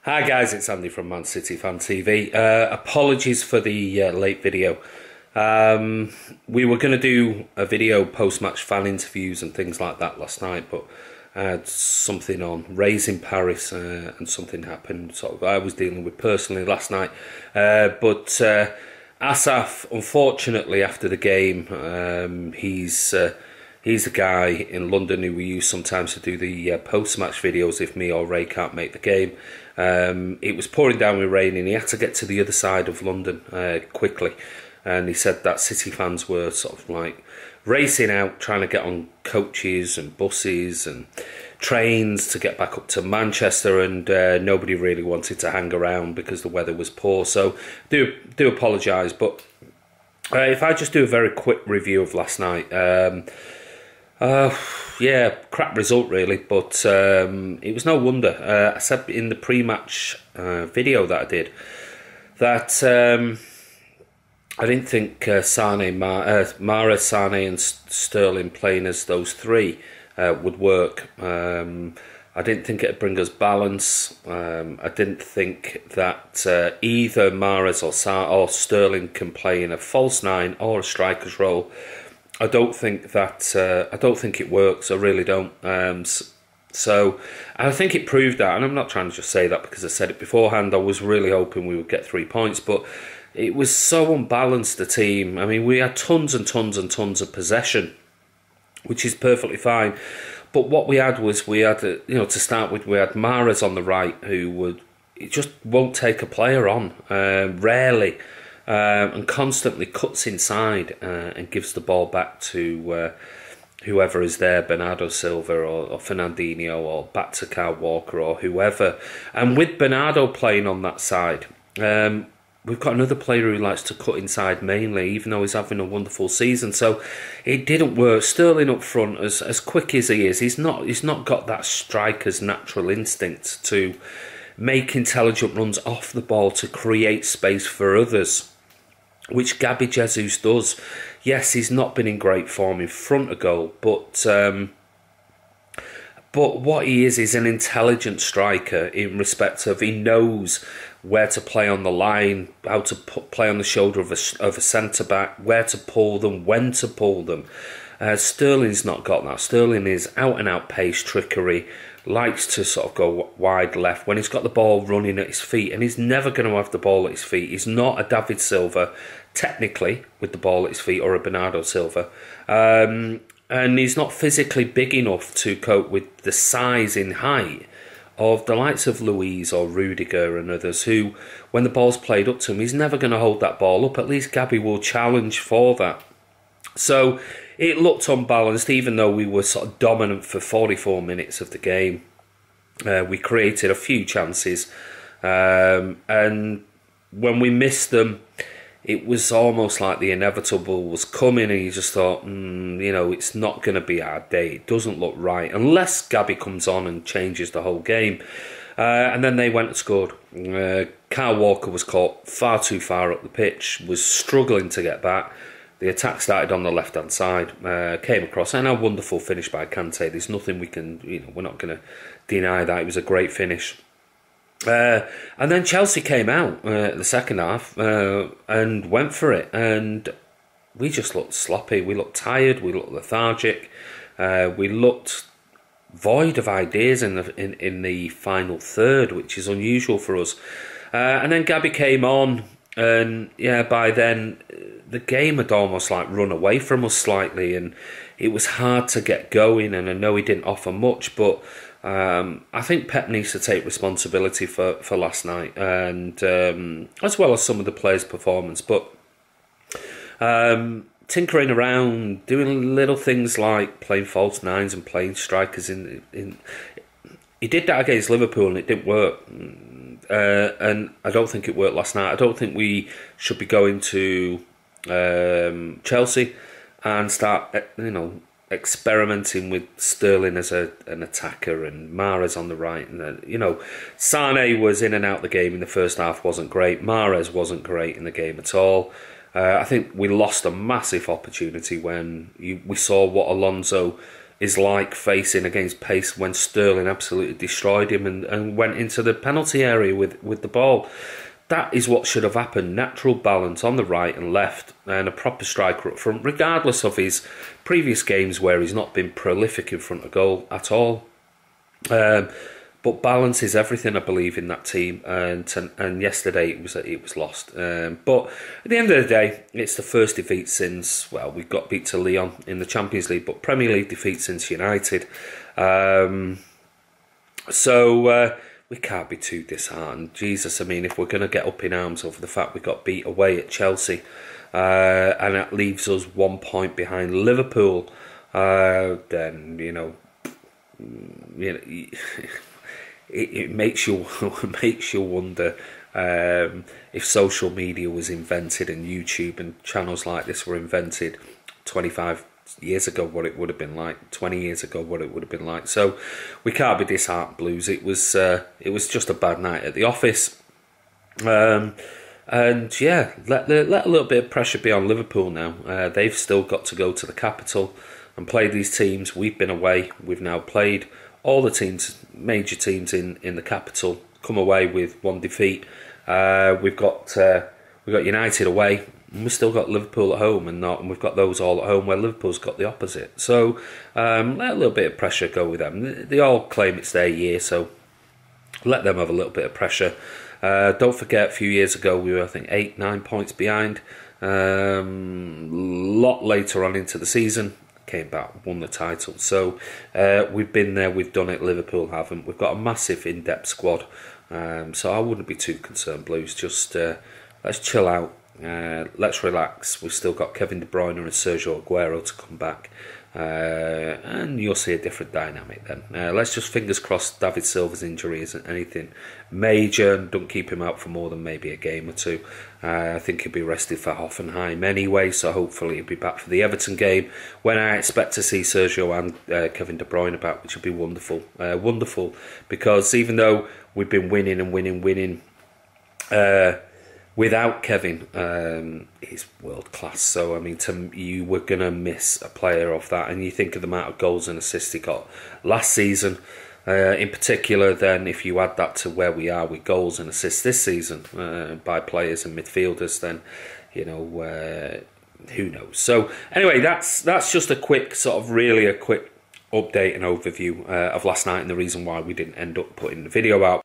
Hi guys, it's Andy from Man City Fan TV. Apologies for the late video. We were going to do a video post-match fan interviews and things like that last night, but I had something on Mahrez in Paris and something happened. Sort of, I was dealing with personally last night. But Asaf, unfortunately, after the game, he's a guy in London who we use sometimes to do the post-match videos if me or Ray can't make the game. It was pouring down with rain and he had to get to the other side of London quickly. And he said that City fans were sort of like racing out, trying to get on coaches and buses and trains to get back up to Manchester, and nobody really wanted to hang around because the weather was poor. So do apologise, but if I just do a very quick review of last night. Yeah, crap result really, but it was no wonder. I said in the pre-match video that I did that I didn't think Mahrez, Sane and Sterling playing as those three would work. I didn't think it'd bring us balance. I didn't think that either Mahrez or Sterling can play in a false nine or a striker's role. I don't think it works. I really don't. So I think it proved that, and I'm not trying to just say that because I said it beforehand. I was really hoping we would get 3 points, but it was so unbalanced, the team. I mean, we had tons and tons and tons of possession, which is perfectly fine. But what we had, to start with, we had Mahrez on the right, who just won't take a player on, rarely. And constantly cuts inside and gives the ball back to whoever is there, Bernardo Silva or Fernandinho, or back to Kyle Walker or whoever. And with Bernardo playing on that side, we've got another player who likes to cut inside mainly, even though he's having a wonderful season. So it didn't work. Sterling up front, as quick as he is, he's not got that striker's natural instinct to make intelligent runs off the ball to create space for others, which Gabby Jesus does. Yes, he's not been in great form in front of goal, but what he is an intelligent striker in respect of he knows where to play on the line, how to play on the shoulder of a centre-back, where to pull them, when to pull them. Sterling's not got that. Sterling is out-and-out pace, trickery, likes to sort of go wide left when he's got the ball running at his feet, and he's never going to have the ball at his feet. He's not a David Silva, technically, with the ball at his feet, or a Bernardo Silva. And he's not physically big enough to cope with the size in height of the likes of Luiz or Rudiger and others who, when the ball's played up to him, he's never going to hold that ball up. At least Gabby will challenge for that. So it looked unbalanced, even though we were sort of dominant for 44 minutes of the game. We created a few chances, and when we missed them, it was almost like the inevitable was coming, and you just thought, it's not going to be our day. It doesn't look right, unless Gabby comes on and changes the whole game. And then they went and scored. Kyle Walker was caught far too far up the pitch, was struggling to get back. The attack started on the left-hand side, came across, and a wonderful finish by Kante. There's nothing we can, we're not going to deny that. It was a great finish. And then Chelsea came out the second half and went for it, and we just looked sloppy. We looked tired. We looked lethargic. We looked void of ideas in the final third, which is unusual for us. And then Gabby came on, and by then the game had almost like run away from us slightly, and it was hard to get going. And I know he didn't offer much, but I think Pep needs to take responsibility for last night, and as well as some of the players' performance. But tinkering around, doing little things like playing false nines and playing strikers in he did that against Liverpool and it didn't work. And I don't think it worked last night. I don't think we should be going to Chelsea and start, experimenting with Sterling as an attacker and Mahrez on the right. And Sane was in and out the game in the first half, wasn't great. Mahrez wasn't great in the game at all. I think we lost a massive opportunity when we saw what Alonso is like facing against pace when Sterling absolutely destroyed him and went into the penalty area with the ball. That is what should have happened. Natural balance on the right and left, and a proper striker up front, regardless of his previous games where he's not been prolific in front of goal at all. But balance is everything, I believe, in that team. And yesterday it was lost. But at the end of the day, it's the first defeat since, well, we've got beat to Lyon in the Champions League, but Premier League defeat since United. So we can't be too disheartened. Jesus, I mean, if we're going to get up in arms over the fact we got beat away at Chelsea, and that leaves us 1 point behind Liverpool, then, it makes you wonder if social media was invented and YouTube and channels like this were invented 25 years ago, what it would have been like, 20 years ago, what it would have been like. So we can't be disheartened, Blues. It was just a bad night at the office. And yeah, let a little bit of pressure be on Liverpool now. They've still got to go to the capital and play these teams. We've been away. We've now played all the teams, major teams in the capital, come away with one defeat. We've got United away, and we've still got Liverpool at home, and we've got those all at home where Liverpool's got the opposite. So let a little bit of pressure go with them. They all claim it's their year, so let them have a little bit of pressure. Don't forget, a few years ago we were, I think, 8-9 points behind. Lot later on into the season, came back, won the title. So we've been there, we've done it. Liverpool haven't. We've got a massive in-depth squad, so I wouldn't be too concerned, Blues. Just let's chill out, let's relax. We've still got Kevin De Bruyne and Sergio Aguero to come back, and you'll see a different dynamic then. Let's just fingers crossed David Silva's injury isn't anything major and don't keep him out for more than maybe a game or two. I think he'll be rested for Hoffenheim anyway, so hopefully he'll be back for the Everton game, when I expect to see Sergio and Kevin De Bruyne back, which will be wonderful. Wonderful, because even though we've been winning without Kevin, he's world class. So I mean, you were going to miss a player of that, and you think of the amount of goals and assists he got last season, in particular. Then if you add that to where we are with goals and assists this season, by players and midfielders, then who knows. So anyway, that's just a quick quick update and overview of last night, and the reason why we didn't end up putting the video out.